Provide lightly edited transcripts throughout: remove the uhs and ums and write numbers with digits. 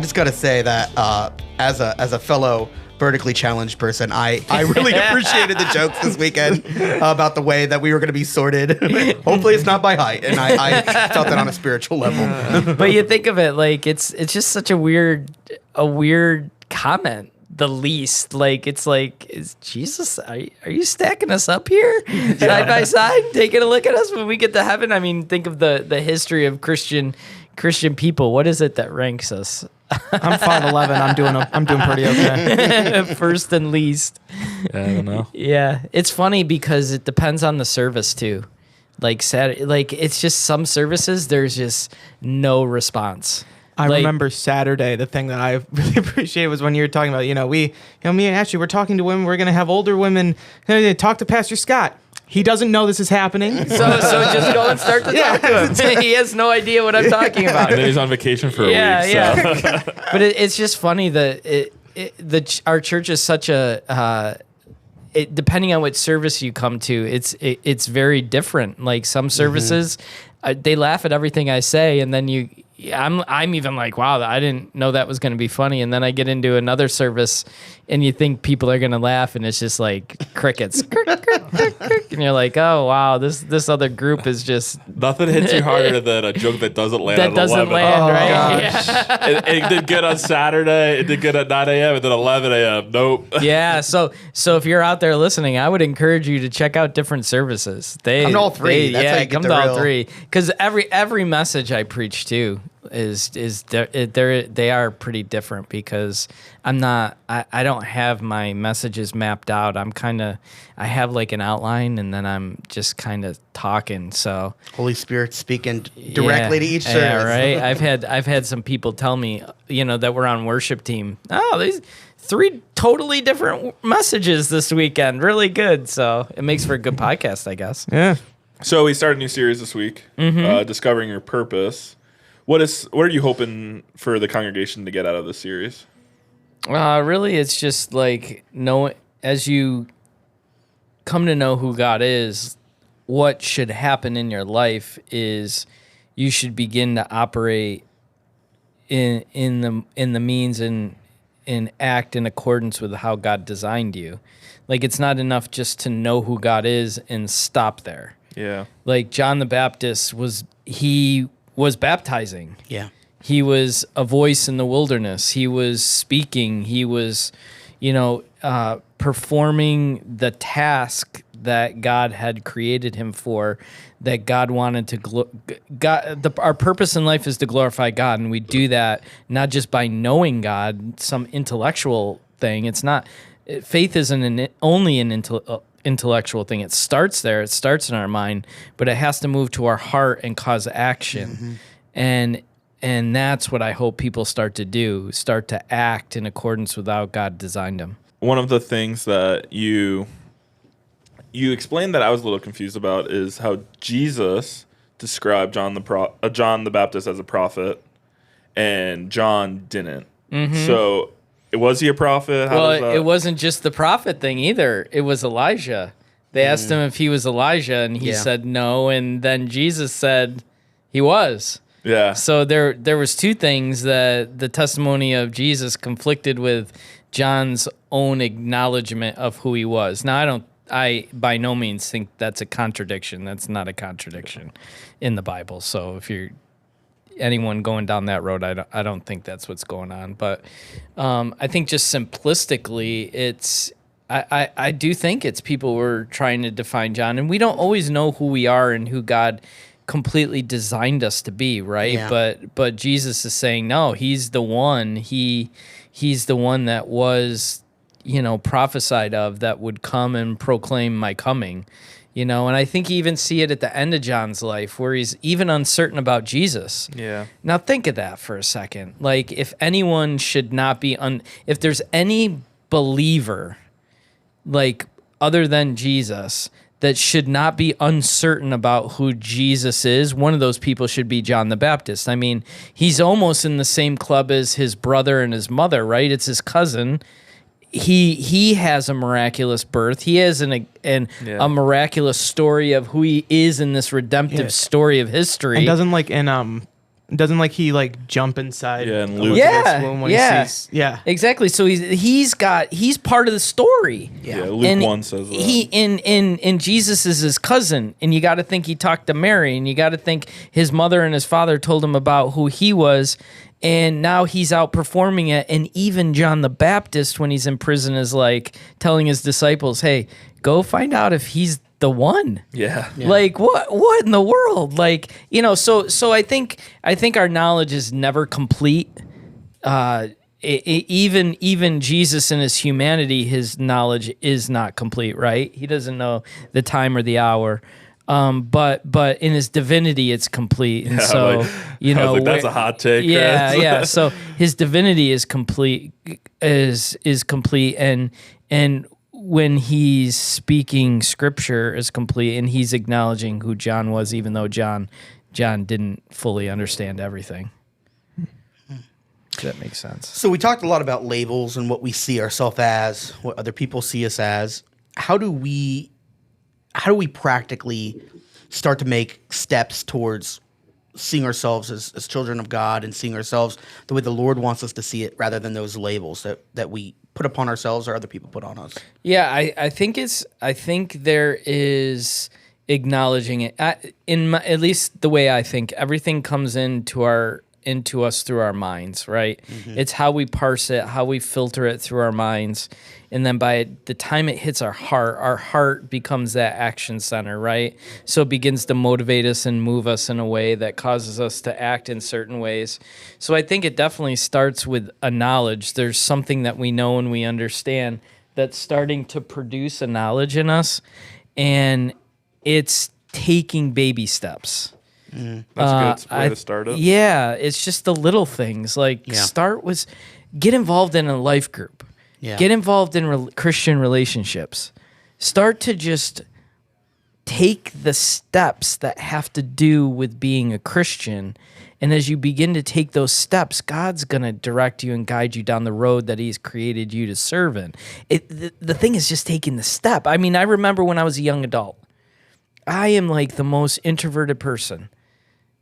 just got to say that as a fellow vertically challenged person, I really appreciated the jokes this weekend about the way that we were going to be sorted. Hopefully it's not by height, and I felt that on a spiritual level. But you think of it like it's just such a weird comment. The least, like, it's like, is Jesus, are you stacking us up here side by side, taking a look at us when we get to heaven? I mean, think of the history of Christian people. What is it that ranks us? I'm 5'11". I'm doing pretty okay. First and least. Yeah, I don't know. Yeah, it's funny because it depends on the service too. Like Saturday, like it's just some services there's just no response. I remember Saturday, the thing that I really appreciated was when you were talking about, me and Ashley, we're talking to women. We're going to have older women talk to Pastor Scott. He doesn't know this is happening. So just go and start to talk to him. He has no idea what I'm talking about. And then he's on vacation for a week. Yeah. So. But it's just funny that our church is such a... depending on what service you come to, it's very different. Like some services, they laugh at everything I say, and then I'm even like, wow, I didn't know that was going to be funny. And then I get into another service, and you think people are going to laugh, and it's just like crickets, and you're like, oh wow, this other group is just nothing hits you harder than a joke that doesn't land. That at doesn't 11. land, Oh, right? Yeah. it did good on Saturday. It did good at 9 a.m. and then 11 a.m. Nope. Yeah. So if you're out there listening, I would encourage you to check out different services. Come to all three. That's how you get come the to all real... three. Because every message I preach too they are pretty different because I don't have my messages mapped out. I have like an outline, and then I'm just kind of talking. So Holy Spirit speaking directly to each service. Yeah, right. I've had some people tell me, that we're on worship team. Oh, these 3 totally different messages this weekend. Really good. So it makes for a good podcast, I guess. Yeah. So we started a new series this week, Discovering Your Purpose. What are you hoping for the congregation to get out of this series? Really, it's just like as you come to know who God is, what should happen in your life is you should begin to operate in the means and act in accordance with how God designed you. Like it's not enough just to know who God is and stop there. Yeah. Like John the Baptist was baptizing. Yeah. He was a voice in the wilderness. He was speaking. He was, performing the task that God had created him for, that God wanted to our purpose in life is to glorify God, and we do that not just by knowing God, some intellectual thing. It's not faith isn't only an intellectual thing. It starts there. It starts in our mind, but it has to move to our heart and cause action. And that's what I hope people start to do, start to act in accordance with how God designed them. One of the things that you explained that I was a little confused about is how Jesus described John the Baptist as a prophet, and John didn't. So was he a prophet? It wasn't just the prophet thing either. It was Elijah. They asked him if he was Elijah, and he said no, and then Jesus said he was. Yeah. So there was 2 things that the testimony of Jesus conflicted with John's own acknowledgement of who he was. Now I by no means think that's a contradiction. That's not a contradiction in the Bible. So if you're anyone going down that road, I don't think that's what's going on. But I think just simplistically, I do think it's people were trying to define John, and we don't always know who we are and who God completely designed us to be, right? Yeah. But Jesus is saying, no, he's the one. He's the one that was, prophesied of, that would come and proclaim my coming. And I think you even see it at the end of John's life where he's even uncertain about Jesus. Yeah. Now think of that for a second. Like if anyone should not be if there's any believer like other than Jesus that should not be uncertain about who Jesus is, one of those people should be John the Baptist. I mean, he's almost in the same club as his brother and his mother, right? It's his cousin. He has a miraculous birth. He has a miraculous story of who he is in this redemptive story of history. And doesn't like in Doesn't like he like jump inside? Yeah, and Luke. Yeah, Womb when yeah. He sees, yeah. Exactly. So he's part of the story. Yeah, Luke And 1 says that. he in Jesus is his cousin, and you got to think he talked to Mary, and you got to think his mother and his father told him about who he was, and now he's outperforming it. And even John the Baptist, when he's in prison, is like telling his disciples, "Hey, go find out if he's the one." yeah. Like what in the world? Like, so I think our knowledge is never complete. Even Jesus in his humanity, his knowledge is not complete, right? He doesn't know the time or the hour. But in his divinity, it's complete. And so, I was like, that's a hot take. Yeah, Chris. yeah. So his divinity is complete, is complete, and when he's speaking scripture is complete, and he's acknowledging who John was, even though John didn't fully understand everything. Does that make sense? So we talked a lot about labels and what we see ourselves as, what other people see us as. How do we practically start to make steps towards seeing ourselves as children of God and seeing ourselves the way the Lord wants us to see it, rather than those labels that we put upon ourselves or other people put on us? Yeah, I think there is acknowledging it. At least the way I think, everything comes into us through our minds, right? Mm-hmm. It's how we parse it, how we filter it through our minds. And then by the time it hits our heart becomes that action center, right? So it begins to motivate us and move us in a way that causes us to act in certain ways. So I think it definitely starts with a knowledge. There's something that we know and we understand that's starting to produce a knowledge in us, and it's taking baby steps. That's a good way to start it. Yeah, it's just the little things. Like get involved in a life group. Yeah. Get involved in Christian relationships. Start to just take the steps that have to do with being a Christian. And as you begin to take those steps, God's going to direct you and guide you down the road that he's created you to serve in. The thing is just taking the step. I mean, I remember when I was a young adult, I am like the most introverted person.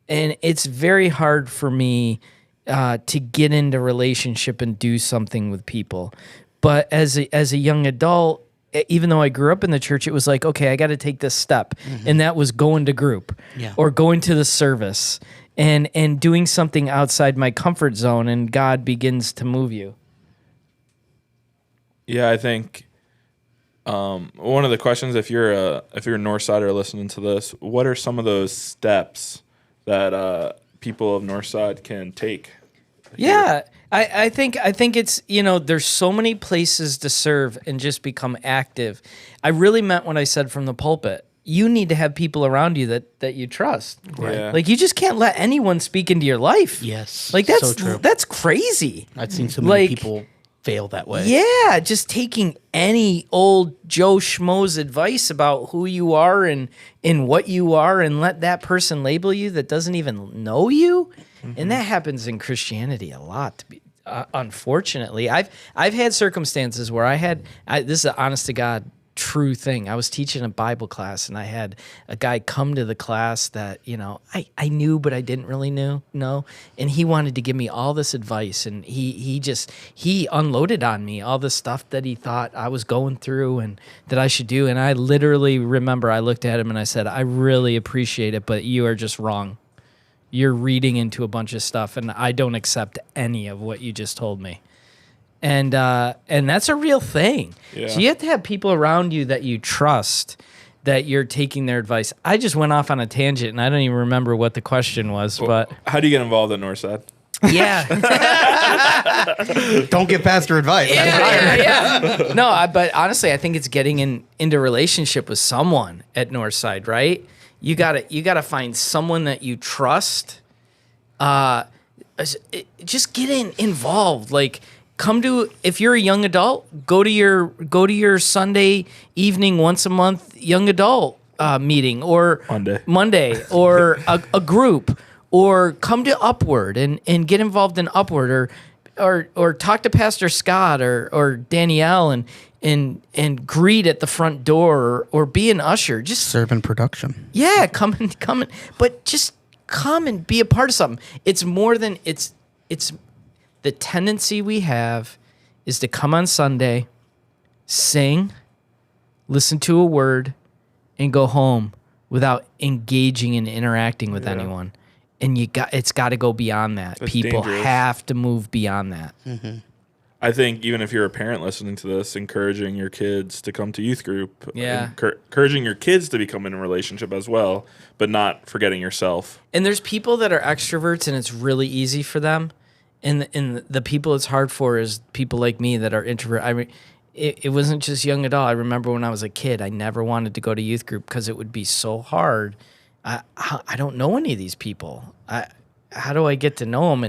And it's very hard for me to get into relationship and do something with people. But as a young adult, even though I grew up in the church, it was like, okay, I got to take this step. Mm-hmm. And that was going to group or going to the service and doing something outside my comfort zone, and God begins to move you. Yeah, I think one of the questions, if you're a Northsider listening to this, what are some of those steps that people of Northside can take? Yeah, I think it's, there's so many places to serve and just become active. I really meant what I said from the pulpit. You need to have people around you that you trust. Right. Yeah. Like, you just can't let anyone speak into your life. Yes. Like, that's so true. that's crazy. I've seen so many people fail that way. Yeah, just taking any old Joe Schmo's advice about who you are and what you are, and let that person label you that doesn't even know you. Mm-hmm. And that happens in Christianity a lot. Unfortunately, I've had circumstances where this is an honest to God true thing. I was teaching a Bible class, and I had a guy come to the class that, I knew, but I didn't really know. And he wanted to give me all this advice, and he unloaded on me all the stuff that he thought I was going through and that I should do. And I literally remember I looked at him and I said, I really appreciate it, but you are just wrong. You're reading into a bunch of stuff, and I don't accept any of what you just told me. And that's a real thing. Yeah. So you have to have people around you that you trust, that you're taking their advice. I just went off on a tangent, and I don't even remember what the question was. But how do you get involved at Northside? Yeah. Don't get pastor advice. Yeah. No, but honestly, I think it's getting into relationship with someone at Northside, right? You gotta find someone that you trust. Just get involved. Like, if you're a young adult, go to your Sunday evening once a month young adult meeting, or Monday or a group, or come to Upward and get involved in Upward, or talk to Pastor Scott or Danielle and greet at the front door, or be an usher. Just serve in production. Yeah, come in, but just come and be a part of something. It's more than it's the tendency we have is to come on Sunday, sing, listen to a word, and go home without engaging and interacting with anyone. And it's got to go beyond that. That's People dangerous. have to move beyond that. I think even if you're a parent listening to this, encouraging your kids to come to youth group, Yeah. encouraging your kids to become in a relationship as well, but not forgetting yourself. And there's people that are extroverts and it's really easy for them. And the people it's hard for is people like me that are introvert. I mean, it wasn't just young adult. I remember when I was a kid, I never wanted to go to youth group because it would be so hard. I don't know any of these people. How do I get to know them?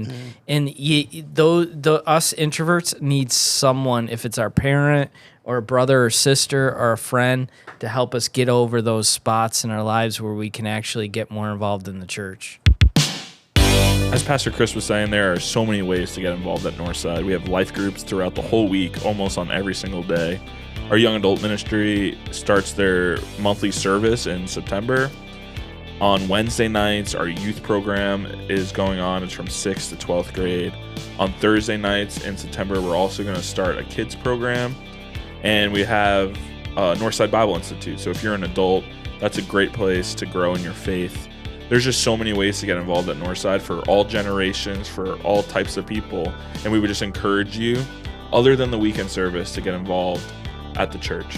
And us introverts need someone, if it's our parent or a brother or sister or a friend, to help us get over those spots in our lives where we can actually get more involved in the church. As Pastor Chris was saying, there are so many ways to get involved at Northside. We have life groups throughout the whole week, almost on every single day. Our young adult ministry starts their monthly service in September. On Wednesday nights, our youth program is going on. It's from 6th to 12th grade. On Thursday nights in September, we're also going to start a kids program. And we have Northside Bible Institute. So if you're an adult, that's a great place to grow in your faith. There's just so many ways to get involved at Northside for all generations, for all types of people. And we would just encourage you, other than the weekend service, to get involved at the church.